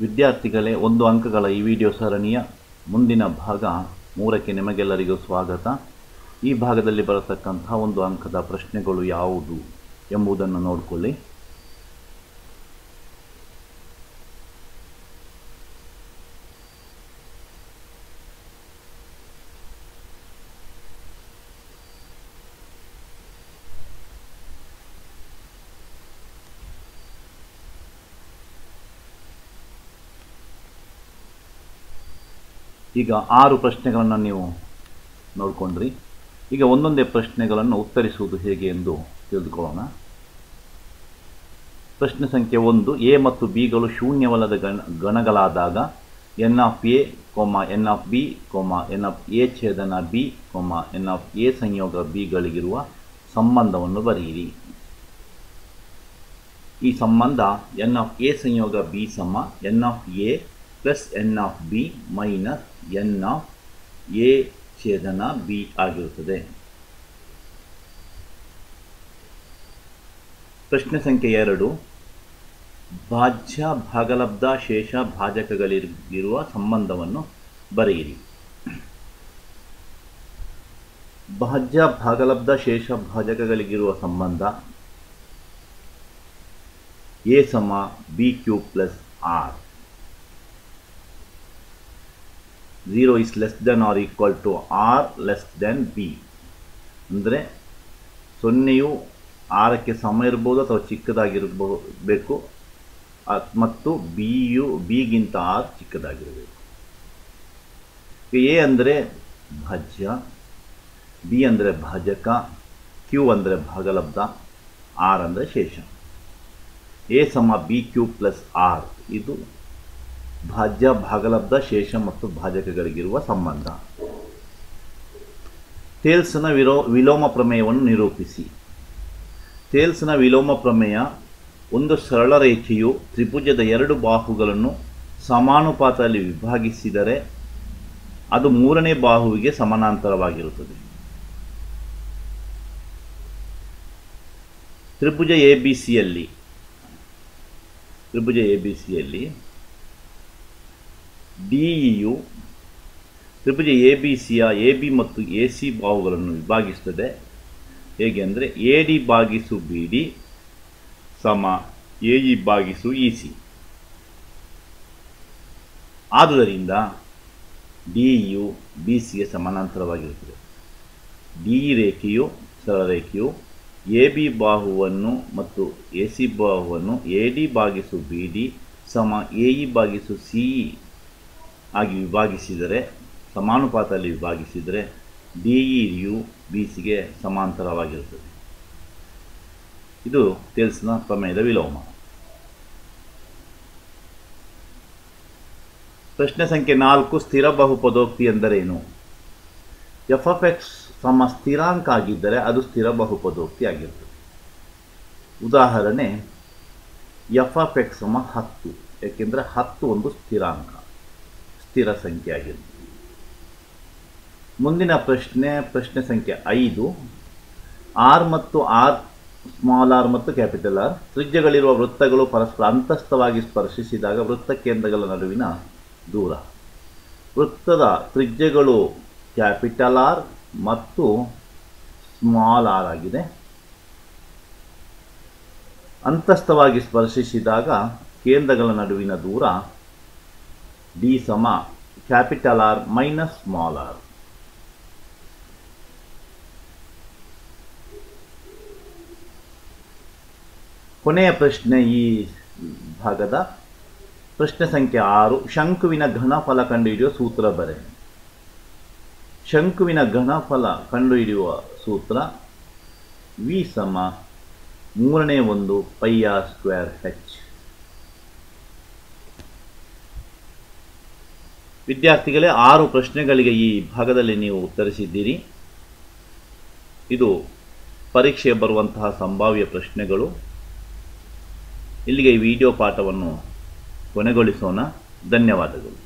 ವಿದ್ಯಾರ್ಥಿಗಳೇ, 1 ಅಂಕಗಳ ಈ ವಿಡಿಯೋ ಸರಣಿಯ ಮುಂದಿನ ಭಾಗ 3ಕ್ಕೆ ನಿಮಗೆಲ್ಲರಿಗೂ ಸ್ವಾಗತ. ಈ ಭಾಗದಲ್ಲಿ ಬರತಕ್ಕಂತಹ 1 ಅಂಕದ ಪ್ರಶ್ನೆಗಳು ಯಾವುದು ಎಂಬುದನ್ನು ನೋಡಿಕೊಳ್ಳಿ. ಈಗ 6 ಪ್ರಶ್ನೆಗಳನ್ನು ನೀವು ನೋಡಿಕೊಂಡ್ರಿ. ಈಗ ಒಂದೊಂದೇ ಪ್ರಶ್ನೆಗಳನ್ನು ಉತ್ತರಿಸುವುದು ಹೇಗೆ ಎಂದು ತಿಳಿದುಕೊಳ್ಳೋಣ. ಪ್ರಶ್ನೆ ಸಂಖ್ಯೆ 1, ಎ ಮತ್ತು ಬಿಗಳು ಶೂನ್ಯವಲ್ಲದ ಗಣಗಳಾದಾಗ n of A, n of B, n of A ಛೇದನ ಬಿ, ಎನ್ ಆಫ್ ಎ ಸಂಯೋಗ ಬಿಗಳಿಗಿರುವ ಸಂಬಂಧವನ್ನು ಬರೆಯಿರಿ. ಈ ಸಂಬಂಧ ಎನ್ ಆಫ್ ಎ ಸಂಯೋಗ ಬಿ ಸಮ n of A plus n of B minus n of A ಛೇದನ ಬಿ ಆಗಿರುತ್ತದೆ. ಪ್ರಶ್ನೆ ಸಂಖ್ಯೆ 2, ಭಾಜ್ಯ ಭಾಗಲಬ್ಧ ಶೇಷ ಭಾಜಕಗಳಿರುವ ಸಂಬಂಧವನ್ನು ಬರೆಯಿರಿ. ಭಾಜ್ಯ ಭಾಗಲಬ್ಧ ಶೇಷ ಭಾಜಕಗಳಿಗಿರುವ ಸಂಬಂಧ ಎ ಸಮ b cube plus r. 0 is less than or equal to r less than b. ಅಂದರೆ 0ಯು 6ಕ್ಕೆ ಸಮ ಇರ್ಬೋದು ಅಥವಾ ಚಿಕ್ಕದಾಗಿರಬೇಕು ಮತ್ತು ಬಿಯು ಬಿಗಿಂತ r ಚಿಕ್ಕದಾಗಿರಬೇಕು. ಎ ಅಂದರೆ ಭಾಜ್ಯ, ಬಿ ಅಂದರೆ ಭಾಜಕ, ಕ್ಯೂ ಅಂದರೆ ಭಾಗಲಬ್ಧ, ಆರ್ ಅಂದರೆ ಶೇಷ. ಎ ಸಮ ಬಿ ಕ್ಯೂಬ್ ಪ್ಲಸ್ ಆರ್ ಇದು ಭಾಜ್ಯ ಭಾಗಲಬ್ಧ ಶೇಷ ಮತ್ತು ಭಾಜಕಗಳಿಗಿರುವ ಸಂಬಂಧ. ಥೇಲ್ಸ್ನ ವಿಲೋಮ ಪ್ರಮೇಯವನ್ನು ನಿರೂಪಿಸಿ. ಥೇಲ್ಸ್ನ ವಿಲೋಮ ಪ್ರಮೇಯ, ಒಂದು ಸರಳ ರೇಖೆಯು ತ್ರಿಭುಜದ 2 ಬಾಹುಗಳನ್ನು ಸಮಾನುಪಾತದಲ್ಲಿ ವಿಭಾಗಿಸಿದರೆ ಅದು 3ನೇ ಬಾಹುವಿಗೆ ಸಮಾನಾಂತರವಾಗಿರುತ್ತದೆ. ತ್ರಿಭುಜ ಎ ಬಿ ಸಿಯಲ್ಲಿ ಡಿಇಯು ತ್ರಿಭುಜ ಎ ಬಿ ಸಿಯ ಎ ಬಿ ಮತ್ತು ಎ ಸಿ ಬಾಹುಗಳನ್ನು ವಿಭಾಗಿಸುತ್ತದೆ. ಹೇಗೆ ಅಂದರೆ ಎ ಡಿ ಭಾಗಿಸು ಬಿ ಡಿ ಸಮ ಎ ಇ ಭಾಗಿಸು ಇ ಸಿ. ಆದುದರಿಂದ ಡಿಇಯು ಬಿ ಸಿಗೆ ಸಮಾನಾಂತರವಾಗಿರುತ್ತದೆ. ಡಿಇ ರೇಖೆಯು ಸರಳ ರೇಖೆಯು ಎ ಬಿ ಬಾಹುವನ್ನು ಮತ್ತು ಎ ಸಿ ಬಾಹುವನ್ನು ಎ ಡಿ ಭಾಗಿಸು ಬಿ ಡಿ ಸಮ ಎ ಇ ಭಾಗಿಸು ಸಿ ಇ ಆಗಿ ವಿಭಾಗಿಸಿದರೆ, ಸಮಾನುಪಾತದಲ್ಲಿ ವಿಭಾಗಿಸಿದರೆ ಡಿಇಯು ಬಿ ಸಿಗೆ ಸಮಾಂತರವಾಗಿರುತ್ತದೆ. ಇದು ಥೇಲ್ಸ್ನ ಪ್ರಮೇಯದ ವಿಲೋಮ. ಪ್ರಶ್ನೆ ಸಂಖ್ಯೆ 4, ಸ್ಥಿರ ಬಹುಪದೋಕ್ತಿ ಎಂದರೇನು? ಎಫ್ ಆಫ್ ಎಕ್ಸ್ ಸಮ ಸ್ಥಿರಾಂಕ ಆಗಿದ್ದರೆ ಅದು ಸ್ಥಿರ ಬಹುಪದೋಕ್ತಿ ಆಗಿರುತ್ತದೆ. ಉದಾಹರಣೆ, ಎಫ್ ಆಫ್ ಎಕ್ಸ್ ಸಮ 10, ಏಕೆಂದರೆ 10 ಒಂದು ಸ್ಥಿರಾಂಕ, ಸ್ಥಿರ ಸಂಖ್ಯೆ ಆಗಿರುತ್ತದೆ. ಮುಂದಿನ ಪ್ರಶ್ನೆ ಸಂಖ್ಯೆ 5, ಆರ್ ಮತ್ತು ಆರ್ ಸ್ಮಾಲ್ ಆರ್ ಮತ್ತು ಕ್ಯಾಪಿಟಲ್ ಆರ್ ತ್ರಿಜ್ಯಗಳಿರುವ ವೃತ್ತಗಳು ಪರಸ್ಪರ ಅಂತಸ್ಥವಾಗಿ ಸ್ಪರ್ಶಿಸಿದಾಗ ವೃತ್ತ ಕೇಂದ್ರಗಳ ನಡುವಿನ ದೂರ. ವೃತ್ತದ ತ್ರಿಜ್ಯಗಳು ಕ್ಯಾಪಿಟಲ್ ಆರ್ ಮತ್ತು ಸ್ಮಾಲ್ ಆರ್ ಆಗಿದೆ. ಅಂತಸ್ಥವಾಗಿ ಸ್ಪರ್ಶಿಸಿದಾಗ ಕೇಂದ್ರಗಳ ನಡುವಿನ ದೂರ ಡಿ ಸಮ capital R minus small r. ಕೊನೆಯ ಪ್ರಶ್ನೆ ಈ ಭಾಗದ ಪ್ರಶ್ನೆ ಸಂಖ್ಯೆ 6, ಶಂಕುವಿನ ಘನಫಲ ಕಂಡುಹಿಡಿಯುವ ಸೂತ್ರ ಬರೆ. ಶಂಕುವಿನ ಘನಫಲ ಕಂಡುಹಿಡಿಯುವ ಸೂತ್ರ ವಿ ಸಮ 3/1 ಪೈ ಆರ್ ಸ್ಕ್ವೇರ್ ಹೆಚ್. ವಿದ್ಯಾರ್ಥಿಗಳೇ, 6 ಪ್ರಶ್ನೆಗಳಿಗೆ ಈ ಭಾಗದಲ್ಲಿ ನೀವು ಉತ್ತರಿಸಿದ್ದೀರಿ. ಇದು ಪರೀಕ್ಷೆಗೆ ಬರುವಂತಹ ಸಂಭಾವ್ಯ ಪ್ರಶ್ನೆಗಳು. ಇಲ್ಲಿಗೆ ಈ ವಿಡಿಯೋ ಪಾಠವನ್ನು ಕೊನೆಗೊಳಿಸೋಣ. ಧನ್ಯವಾದಗಳು.